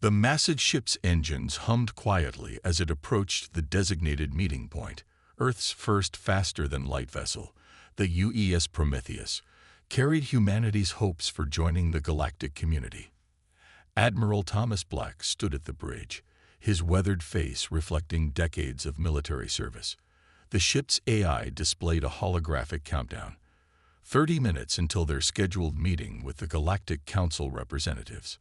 The massive ship's engines hummed quietly as it approached the designated meeting point. Earth's first faster-than-light vessel, the UES Prometheus, carried humanity's hopes for joining the galactic community. Admiral Thomas Black stood at the bridge, his weathered face reflecting decades of military service. The ship's AI displayed a holographic countdown. 30 minutes until their scheduled meeting with the Galactic Council representatives.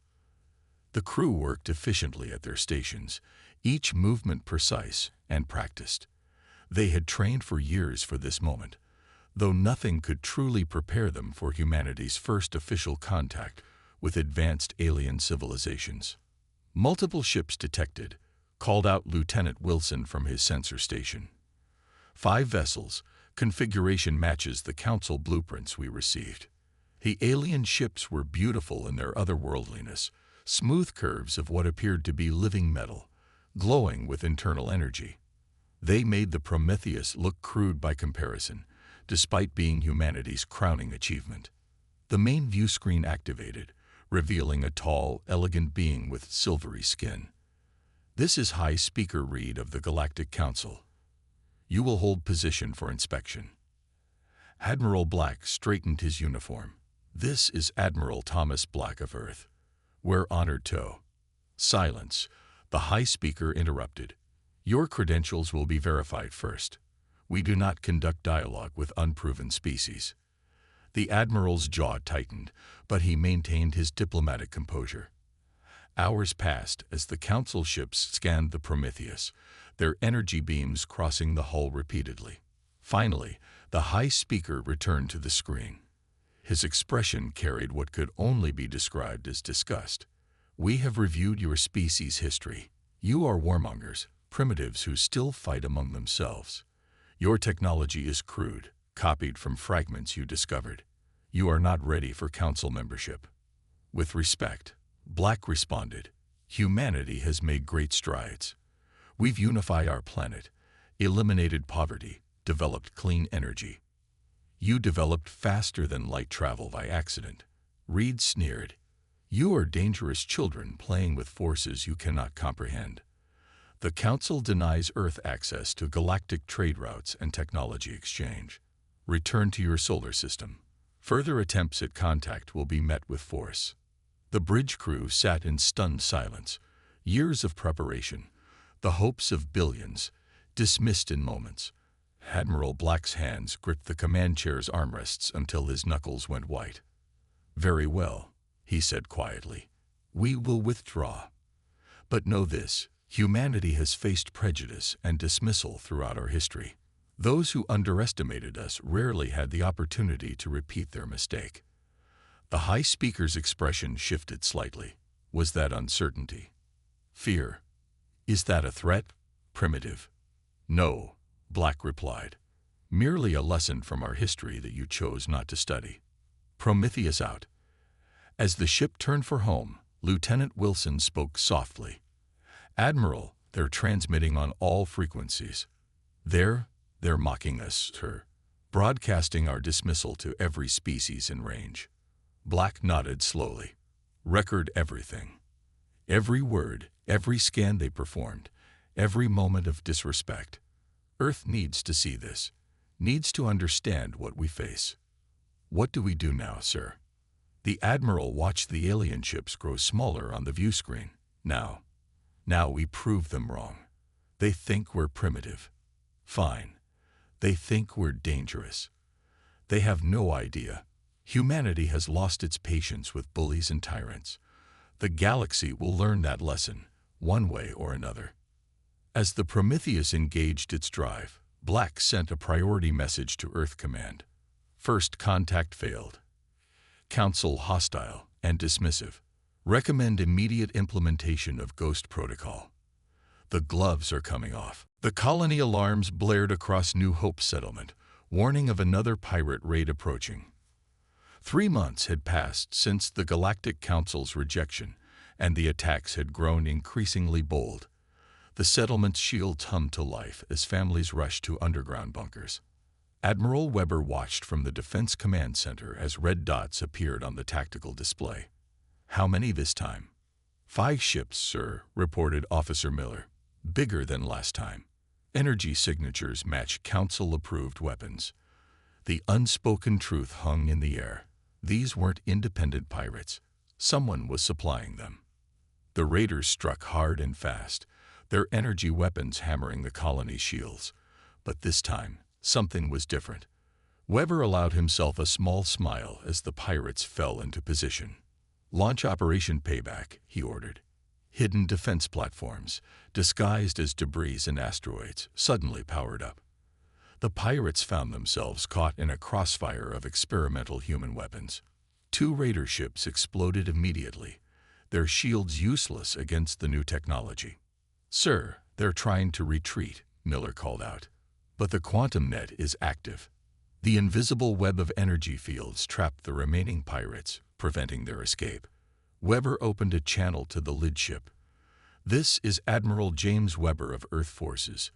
The crew worked efficiently at their stations, each movement precise and practiced. They had trained for years for this moment, though nothing could truly prepare them for humanity's first official contact with advanced alien civilizations. Multiple ships detected, called out Lieutenant Wilson from his sensor station. 5 vessels, configuration matches the Council blueprints we received. The alien ships were beautiful in their otherworldliness, smooth curves of what appeared to be living metal, glowing with internal energy. They made the Prometheus look crude by comparison, despite being humanity's crowning achievement. The main view screen activated, revealing a tall, elegant being with silvery skin. This is High Speaker Reed of the Galactic Council. You will hold position for inspection. Admiral Black straightened his uniform. This is Admiral Thomas Black of Earth. We're honored to. Silence. The High Speaker interrupted. Your credentials will be verified first. We do not conduct dialogue with unproven species. The Admiral's jaw tightened, but he maintained his diplomatic composure. Hours passed as the Council ships scanned the Prometheus, their energy beams crossing the hull repeatedly. Finally, the High Speaker returned to the screen. His expression carried what could only be described as disgust. We have reviewed your species' history. You are warmongers, primitives who still fight among themselves. Your technology is crude, copied from fragments you discovered. You are not ready for Council membership. With respect, Black responded, humanity has made great strides. We've unified our planet, eliminated poverty, developed clean energy. You developed faster than light travel by accident. Reed sneered. You are dangerous children playing with forces you cannot comprehend. The Council denies Earth access to galactic trade routes and technology exchange. Return to your solar system. Further attempts at contact will be met with force. The bridge crew sat in stunned silence. Years of preparation, the hopes of billions, dismissed in moments. Admiral Black's hands gripped the command chair's armrests until his knuckles went white. Very well, he said quietly. We will withdraw. But know this. Humanity has faced prejudice and dismissal throughout our history. Those who underestimated us rarely had the opportunity to repeat their mistake. The High Speaker's expression shifted slightly. Was that uncertainty? Fear? Is that a threat? Primitive? No, Black replied. Merely a lesson from our history that you chose not to study. Prometheus out. As the ship turned for home, Lieutenant Wilson spoke softly. Admiral, they're transmitting on all frequencies. They're mocking us, sir, broadcasting our dismissal to every species in range. Black nodded slowly. Record everything. Every word, every scan they performed, every moment of disrespect. Earth needs to see this, needs to understand what we face. What do we do now, sir? The Admiral watched the alien ships grow smaller on the view screen. Now we prove them wrong. They think we're primitive. Fine. They think we're dangerous. They have no idea. Humanity has lost its patience with bullies and tyrants. The galaxy will learn that lesson, one way or another. As the Prometheus engaged its drive, Black sent a priority message to Earth Command. First contact failed. Council hostile and dismissive. Recommend immediate implementation of Ghost Protocol. The gloves are coming off. The colony alarms blared across New Hope settlement, warning of another pirate raid approaching. 3 months had passed since the Galactic Council's rejection, and the attacks had grown increasingly bold. The settlement's shields hummed to life as families rushed to underground bunkers. Admiral Weber watched from the Defense Command Center as red dots appeared on the tactical display. How many this time? 5 ships, sir, reported Officer Miller. Bigger than last time. Energy signatures match Council-approved weapons. The unspoken truth hung in the air. These weren't independent pirates. Someone was supplying them. The raiders struck hard and fast, their energy weapons hammering the colony's shields. But this time, something was different. Weber allowed himself a small smile as the pirates fell into position. "Launch Operation Payback," he ordered. Hidden defense platforms, disguised as debris and asteroids, suddenly powered up. The pirates found themselves caught in a crossfire of experimental human weapons. 2 raider ships exploded immediately, their shields useless against the new technology. "Sir, they're trying to retreat," Miller called out. "But the quantum net is active." The invisible web of energy fields trapped the remaining pirates, preventing their escape. Weber opened a channel to the lid ship. "This is Admiral James Weber of Earth Forces.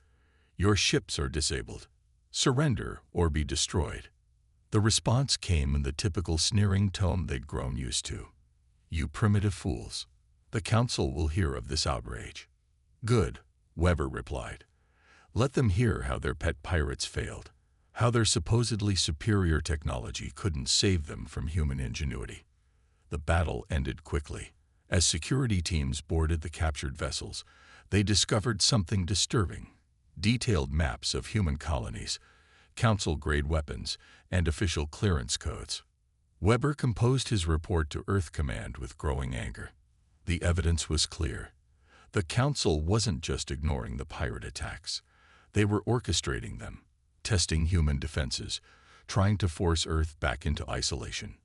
Your ships are disabled. Surrender or be destroyed." The response came in the typical sneering tone they'd grown used to. "You primitive fools. The Council will hear of this outrage." "Good," Weber replied. "Let them hear how their pet pirates failed, how their supposedly superior technology couldn't save them from human ingenuity." The battle ended quickly. As security teams boarded the captured vessels, they discovered something disturbing: detailed maps of human colonies, Council-grade weapons, and official clearance codes. Weber composed his report to Earth Command with growing anger. The evidence was clear. The Council wasn't just ignoring the pirate attacks. They were orchestrating them, testing human defenses, trying to force Earth back into isolation.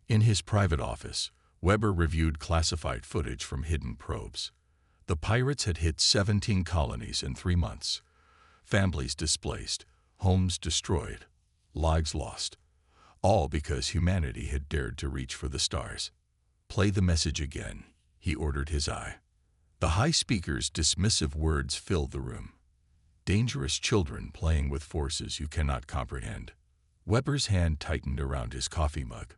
In his private office, Weber reviewed classified footage from hidden probes. The pirates had hit 17 colonies in 3 months. Families displaced, homes destroyed, lives lost. All because humanity had dared to reach for the stars. "Play the message again," he ordered his eye. The high speaker's dismissive words filled the room. "Dangerous children playing with forces you cannot comprehend." Weber's hand tightened around his coffee mug.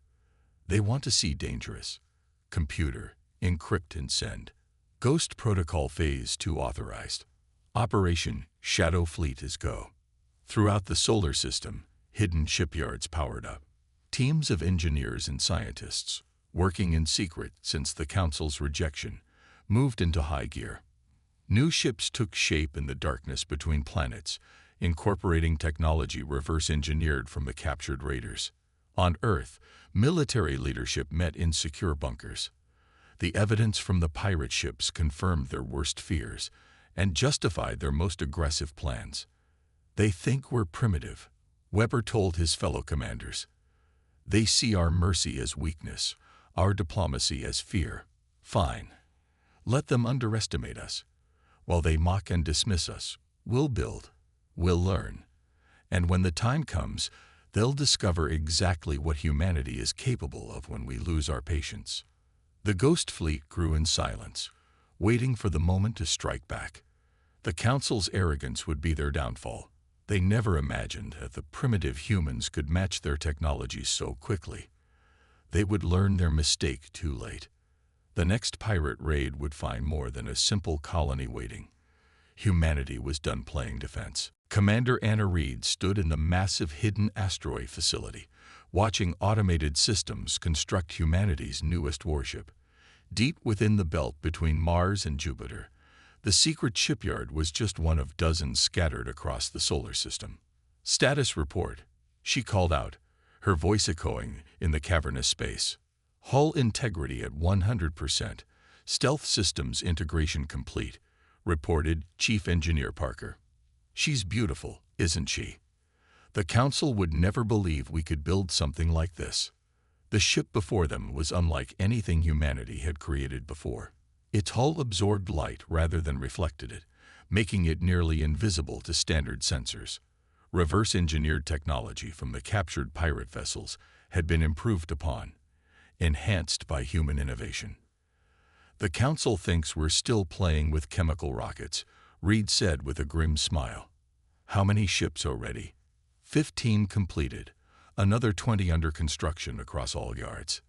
"They want to see dangerous. Computer, encrypt and send. Ghost Protocol Phase 2 authorized. Operation Shadow Fleet is go." Throughout the solar system, hidden shipyards powered up. Teams of engineers and scientists, working in secret since the Council's rejection, moved into high gear. New ships took shape in the darkness between planets, incorporating technology reverse-engineered from the captured raiders. On Earth, military leadership met in secure bunkers. The evidence from the pirate ships confirmed their worst fears and justified their most aggressive plans. "They think we're primitive," Weber told his fellow commanders. "They see our mercy as weakness, our diplomacy as fear. Fine. Let them underestimate us. While they mock and dismiss us, we'll build, we'll learn. And when the time comes, they'll discover exactly what humanity is capable of when we lose our patience." The Ghost Fleet grew in silence, waiting for the moment to strike back. The Council's arrogance would be their downfall. They never imagined that the primitive humans could match their technology so quickly. They would learn their mistake too late. The next pirate raid would find more than a simple colony waiting. Humanity was done playing defense. Commander Anna Reed stood in the massive hidden asteroid facility, watching automated systems construct humanity's newest warship. Deep within the belt between Mars and Jupiter, the secret shipyard was just one of dozens scattered across the solar system. "Status report," she called out, her voice echoing in the cavernous space. "Hull integrity at 100%. Stealth systems integration complete," reported Chief Engineer Parker. "She's beautiful, isn't she? The Council would never believe we could build something like this." The ship before them was unlike anything humanity had created before. Its hull absorbed light rather than reflected it, making it nearly invisible to standard sensors. Reverse-engineered technology from the captured pirate vessels had been improved upon, enhanced by human innovation. "The Council thinks we're still playing with chemical rockets," Reed said with a grim smile. "How many ships already?" 15 completed, another 20 under construction across all yards.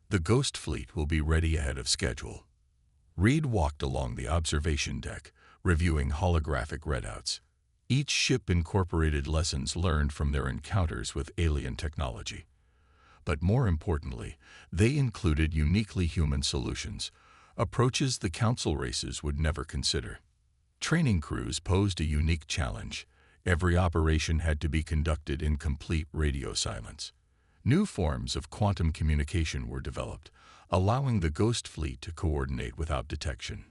"The Ghost Fleet will be ready ahead of schedule." Reed walked along the observation deck, reviewing holographic readouts. Each ship incorporated lessons learned from their encounters with alien technology. But more importantly, they included uniquely human solutions, approaches the Council races would never consider. Training crews posed a unique challenge. Every operation had to be conducted in complete radio silence. New forms of quantum communication were developed, allowing the Ghost Fleet to coordinate without detection.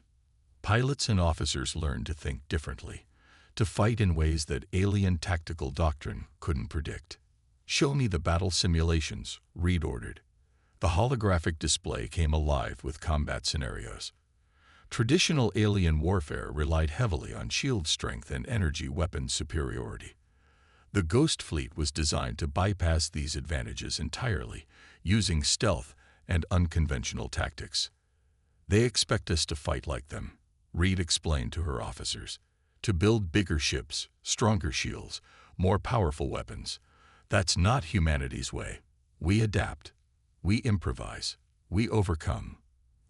Pilots and officers learned to think differently, to fight in ways that alien tactical doctrine couldn't predict. "Show me the battle simulations," Reed ordered. The holographic display came alive with combat scenarios. Traditional alien warfare relied heavily on shield strength and energy weapons superiority. The Ghost Fleet was designed to bypass these advantages entirely, using stealth and unconventional tactics. "They expect us to fight like them," Reed explained to her officers. "To build bigger ships, stronger shields, more powerful weapons. That's not humanity's way. We adapt. We improvise. We overcome."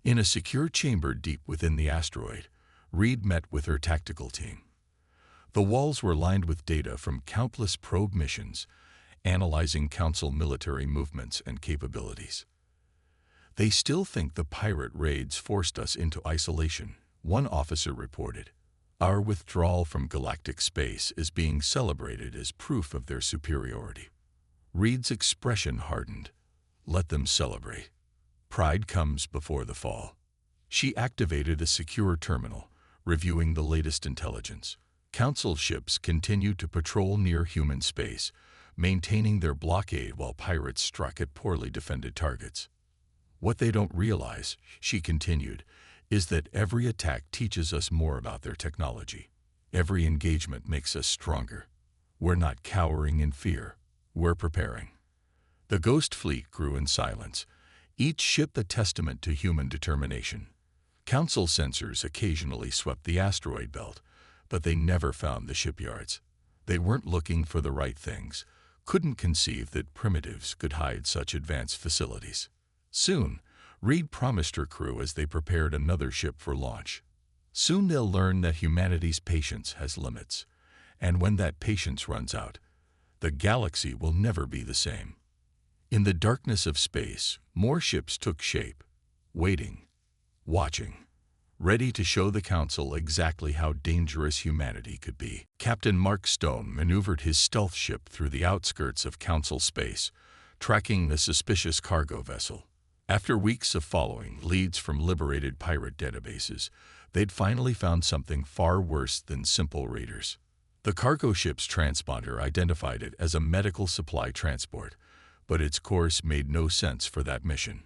In a secure chamber deep within the asteroid, Reed met with her tactical team. The walls were lined with data from countless probe missions, analyzing Council military movements and capabilities. "They still think the pirate raids forced us into isolation," one officer reported. "Our withdrawal from galactic space is being celebrated as proof of their superiority." Reed's expression hardened. "Let them celebrate. Pride comes before the fall." She activated a secure terminal, reviewing the latest intelligence. Council ships continued to patrol near human space, maintaining their blockade while pirates struck at poorly defended targets. "What they don't realize," she continued, "is that every attack teaches us more about their technology. Every engagement makes us stronger. We're not cowering in fear. We're preparing." The Ghost Fleet grew in silence, each ship a testament to human determination. Council sensors occasionally swept the asteroid belt, but they never found the shipyards. They weren't looking for the right things, couldn't conceive that primitives could hide such advanced facilities. Soon, Reed promised her crew as they prepared another ship for launch. "Soon they'll learn that humanity's patience has limits, and when that patience runs out, the galaxy will never be the same." In the darkness of space, more ships took shape, waiting, watching, ready to show the Council exactly how dangerous humanity could be. Captain Mark Stone maneuvered his stealth ship through the outskirts of Council space, tracking the suspicious cargo vessel. After weeks of following leads from liberated pirate databases, they'd finally found something far worse than simple raiders. The cargo ship's transponder identified it as a medical supply transport, but its course made no sense for that mission.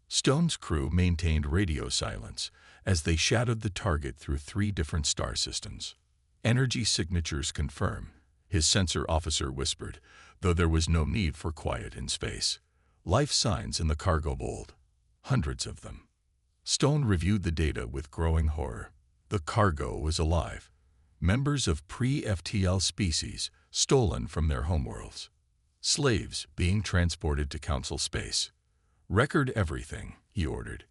Stone's crew maintained radio silence as they shadowed the target through 3 different star systems. "Energy signatures confirm," his sensor officer whispered, though there was no need for quiet in space. "Life signs in the cargo hold. Hundreds of them." Stone reviewed the data with growing horror. The cargo was alive. Members of pre-FTL species stolen from their homeworlds. Slaves being transported to Council space. "Record everything," he ordered.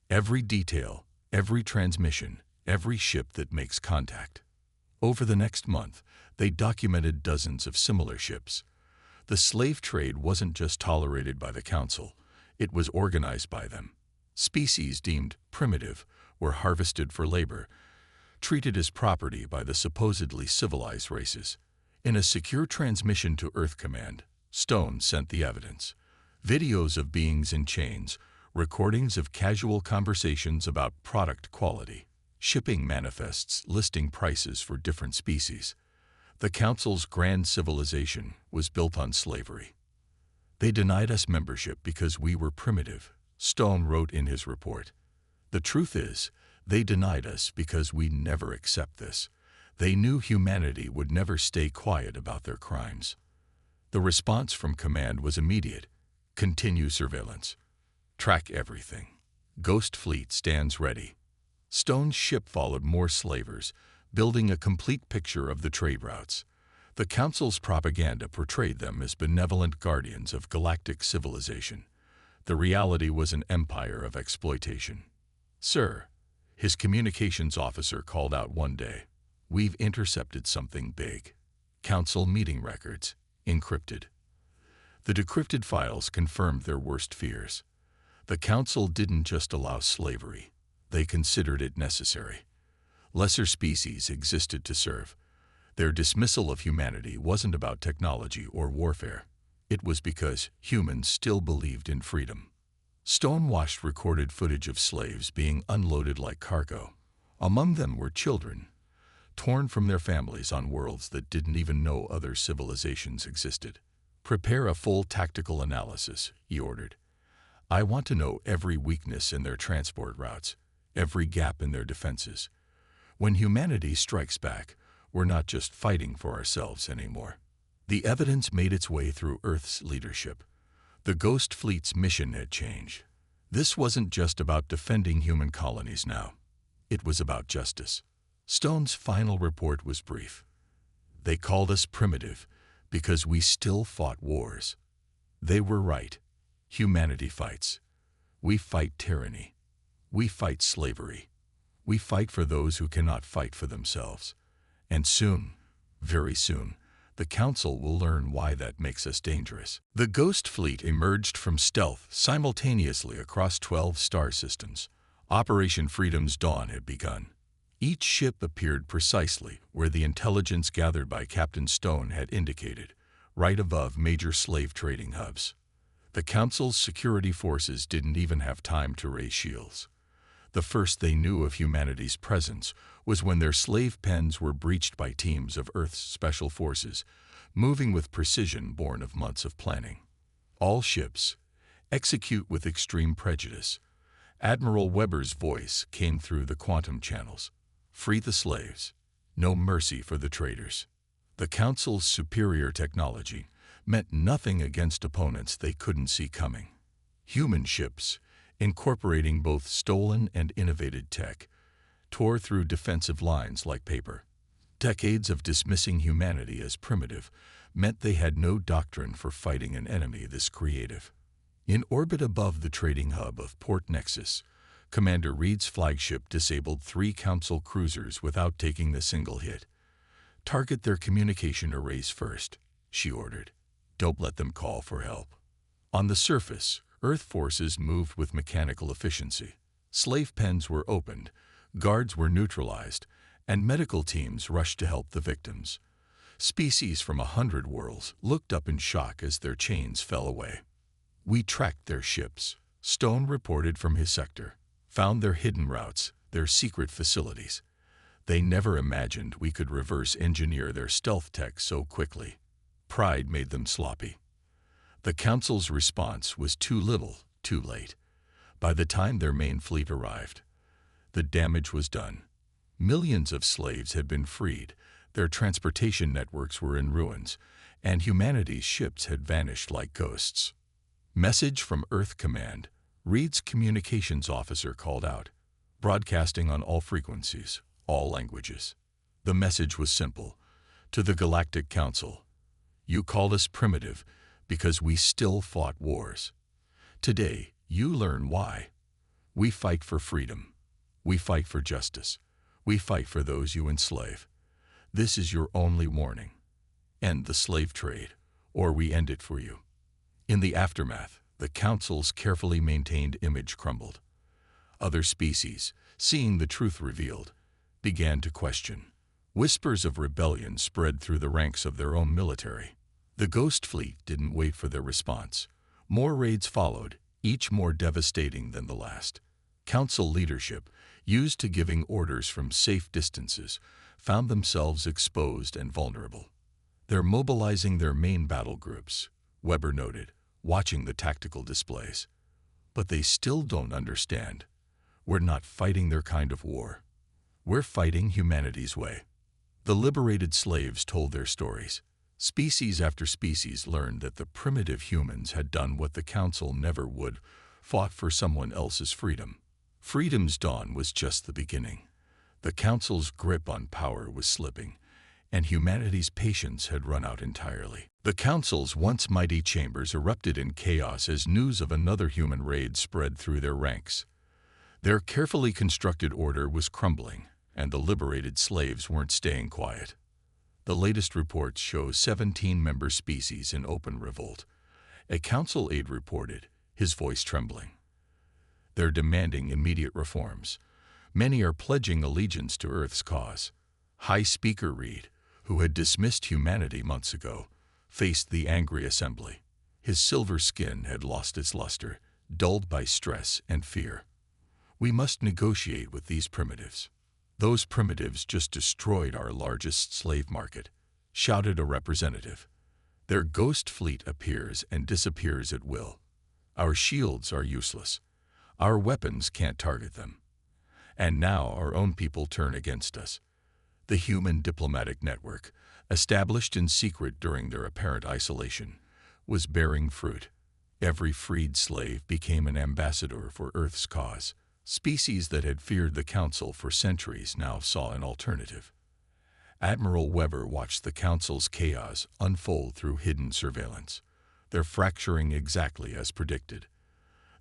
"Every detail, every transmission, every ship that makes contact." Over the next month, they documented dozens of similar ships. The slave trade wasn't just tolerated by the Council, it was organized by them. Species deemed primitive were harvested for labor, treated as property by the supposedly civilized races. In a secure transmission to Earth Command, Stone sent the evidence. Videos of beings in chains, recordings of casual conversations about product quality, shipping manifests listing prices for different species. The Council's grand civilization was built on slavery. "They denied us membership because we were primitive," Stone wrote in his report. "The truth is, they denied us because we never accept this. They knew humanity would never stay quiet about their crimes." The response from command was immediate. "Continue surveillance. Track everything. Ghost Fleet stands ready." Stone's ship followed more slavers, building a complete picture of the trade routes. The Council's propaganda portrayed them as benevolent guardians of galactic civilization. The reality was an empire of exploitation. "Sir, His communications officer called out one day, "We've intercepted something big." Council meeting records, encrypted. The decrypted files confirmed their worst fears. The Council didn't just allow slavery, they considered it necessary. Lesser species existed to serve. Their dismissal of humanity wasn't about technology or warfare. It was because humans still believed in freedom. Stonewashed recorded footage of slaves being unloaded like cargo. Among them were children, torn from their families on worlds that didn't even know other civilizations existed. "Prepare a full tactical analysis," he ordered. "I want to know every weakness in their transport routes, every gap in their defenses. When humanity strikes back, we're not just fighting for ourselves anymore." The evidence made its way through Earth's leadership. The Ghost Fleet's mission had changed. This wasn't just about defending human colonies now. It was about justice. Stone's final report was brief. "They called us primitive because we still fought wars." They were right. Humanity fights. We fight tyranny. We fight slavery. We fight for those who cannot fight for themselves. And soon, very soon, the Council will learn why that makes us dangerous. The Ghost Fleet emerged from stealth simultaneously across 12 star systems. Operation Freedom's dawn had begun. Each ship appeared precisely where the intelligence gathered by Captain Stone had indicated, right above major slave trading hubs. The Council's security forces didn't even have time to raise shields. The first they knew of humanity's presence was when their slave pens were breached by teams of Earth's special forces, moving with precision born of months of planning. "All ships, execute with extreme prejudice." Admiral Weber's voice came through the quantum channels. "Free the slaves. No mercy for the traitors." The Council's superior technology meant nothing against opponents they couldn't see coming. Human ships, incorporating both stolen and innovated tech, tore through defensive lines like paper. Decades of dismissing humanity as primitive meant they had no doctrine for fighting an enemy this creative. In orbit above the trading hub of Port Nexus, Commander Reed's flagship disabled 3 Council cruisers without taking a single hit. "Target their communication arrays first," she ordered. "Don't let them call for help." On the surface, Earth forces moved with mechanical efficiency. Slave pens were opened, guards were neutralized, and medical teams rushed to help the victims. Species from 100 worlds looked up in shock as their chains fell away. "We tracked their ships," Stone reported from his sector. "Found their hidden routes, their secret facilities. They never imagined we could reverse engineer their stealth tech so quickly. Pride made them sloppy." The Council's response was too little, too late. By the time their main fleet arrived, the damage was done. Millions of slaves had been freed, their transportation networks were in ruins, and humanity's ships had vanished like ghosts. "Message from Earth Command," Reed's communications officer called out, broadcasting on all frequencies, all languages. The message was simple. "To the Galactic Council, you called us primitive because we still fought wars. Today, you learn why. We fight for freedom. We fight for justice. We fight for those you enslave. This is your only warning. End the slave trade, or we end it for you." In the aftermath, the Council's carefully maintained image crumbled. Other species, seeing the truth revealed, began to question. Whispers of rebellion spread through the ranks of their own military. The Ghost Fleet didn't wait for their response. More raids followed, each more devastating than the last. Council leadership, used to giving orders from safe distances, found themselves exposed and vulnerable. "They're mobilizing their main battle groups," Weber noted, watching the tactical displays. "But they still don't understand. We're not fighting their kind of war. We're fighting humanity's way." The liberated slaves told their stories. Species after species learned that the primitive humans had done what the Council never would, fought for someone else's freedom. Freedom's dawn was just the beginning. The Council's grip on power was slipping, and humanity's patience had run out entirely. The Council's once mighty chambers erupted in chaos as news of another human raid spread through their ranks. Their carefully constructed order was crumbling, and the liberated slaves weren't staying quiet. The latest reports show 17 member species in open revolt. A council aide reported, his voice trembling. They're demanding immediate reforms. Many are pledging allegiance to Earth's cause. High Speaker Reed, who had dismissed humanity months ago, faced the angry assembly. His silver skin had lost its luster, dulled by stress and fear. We must negotiate with these primitives. Those primitives just destroyed our largest slave market, shouted a representative. Their ghost fleet appears and disappears at will. Our shields are useless. Our weapons can't target them. And now our own people turn against us. The human diplomatic network, established in secret during their apparent isolation, was bearing fruit. Every freed slave became an ambassador for Earth's cause. Species that had feared the Council for centuries now saw an alternative. Admiral Weber watched the Council's chaos unfold through hidden surveillance. They're fracturing exactly as predicted.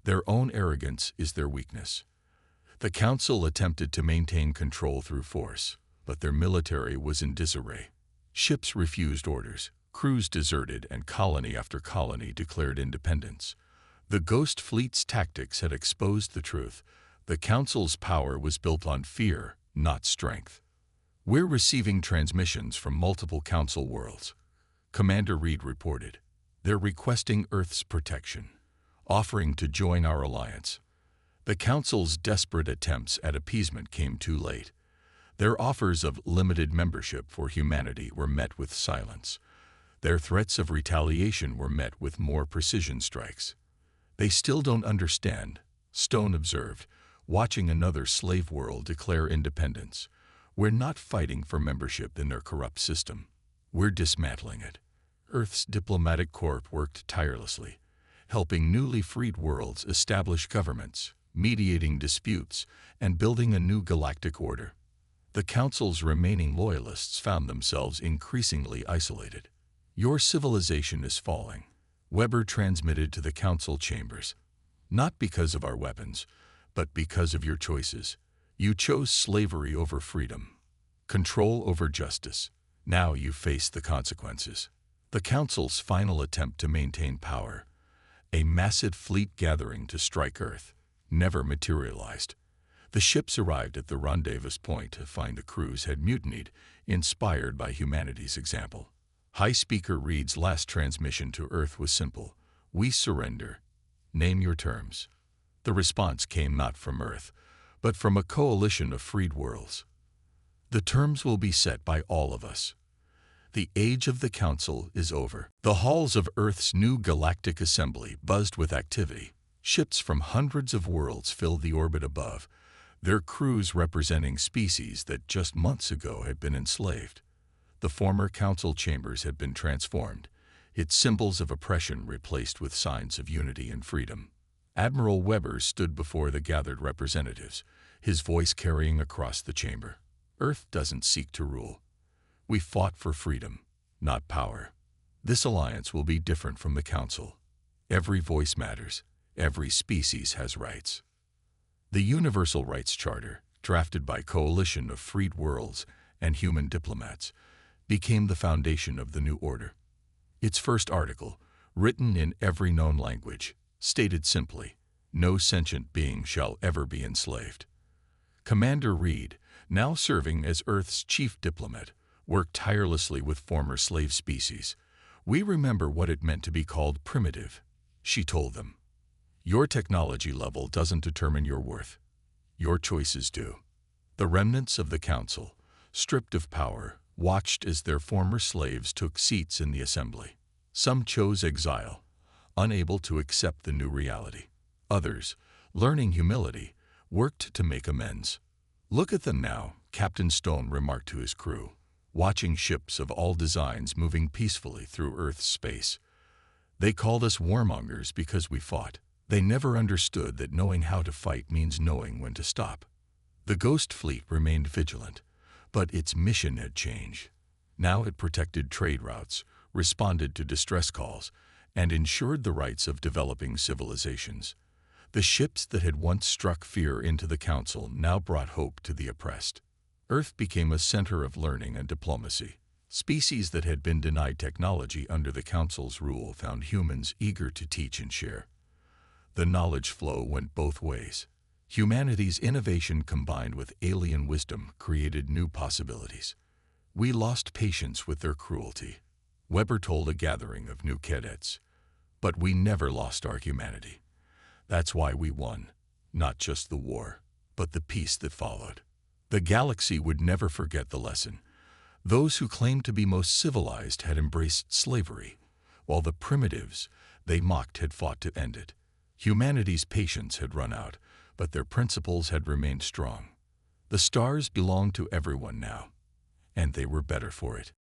Their own arrogance is their weakness. The Council attempted to maintain control through force, but their military was in disarray. Ships refused orders, crews deserted, and colony after colony declared independence. The Ghost Fleet's tactics had exposed the truth. The Council's power was built on fear, not strength. We're receiving transmissions from multiple Council worlds. Commander Reed reported. They're requesting Earth's protection, offering to join our alliance. The Council's desperate attempts at appeasement came too late. Their offers of limited membership for humanity were met with silence. Their threats of retaliation were met with more precision strikes. They still don't understand, Stone observed, watching another slave world declare independence. We're not fighting for membership in their corrupt system. We're dismantling it. Earth's diplomatic corps worked tirelessly, helping newly freed worlds establish governments, mediating disputes, and building a new galactic order. The Council's remaining loyalists found themselves increasingly isolated. Your civilization is falling, Weber transmitted to the Council chambers. Not because of our weapons, but because of your choices. You chose slavery over freedom, control over justice. Now you face the consequences. The Council's final attempt to maintain power, a massive fleet gathering to strike Earth, never materialized. The ships arrived at the rendezvous point to find the crews had mutinied, inspired by humanity's example. High Speaker Reed's last transmission to Earth was simple. We surrender. Name your terms. The response came not from Earth, but from a coalition of freed worlds. The terms will be set by all of us. The age of the Council is over. The halls of Earth's new galactic assembly buzzed with activity. Ships from hundreds of worlds filled the orbit above, their crews representing species that just months ago had been enslaved. The former Council chambers had been transformed, its symbols of oppression replaced with signs of unity and freedom. Admiral Weber stood before the gathered representatives, his voice carrying across the chamber. Earth doesn't seek to rule. We fought for freedom, not power. This alliance will be different from the Council. Every voice matters. Every species has rights. The Universal Rights Charter, drafted by a coalition of freed worlds and human diplomats, became the foundation of the new order. Its first article, written in every known language, stated simply, no sentient being shall ever be enslaved. Commander Reed, now serving as Earth's chief diplomat, worked tirelessly with former slave species. We remember what it meant to be called primitive, she told them. Your technology level doesn't determine your worth. Your choices do. The remnants of the Council, stripped of power, watched as their former slaves took seats in the assembly. Some chose exile, unable to accept the new reality. Others, learning humility, worked to make amends. Look at them now, Captain Stone remarked to his crew, watching ships of all designs moving peacefully through Earth's space. They called us warmongers because we fought. They never understood that knowing how to fight means knowing when to stop. The Ghost Fleet remained vigilant, but its mission had changed. Now it protected trade routes, responded to distress calls, and ensured the rights of developing civilizations. The ships that had once struck fear into the Council now brought hope to the oppressed. Earth became a center of learning and diplomacy. Species that had been denied technology under the Council's rule found humans eager to teach and share. The knowledge flow went both ways. Humanity's innovation combined with alien wisdom created new possibilities. We lost patience with their cruelty, Weber told a gathering of new cadets. But we never lost our humanity. That's why we won, not just the war, but the peace that followed. The galaxy would never forget the lesson. Those who claimed to be most civilized had embraced slavery, while the primitives they mocked had fought to end it. Humanity's patience had run out, but their principles had remained strong. The stars belonged to everyone now, and they were better for it.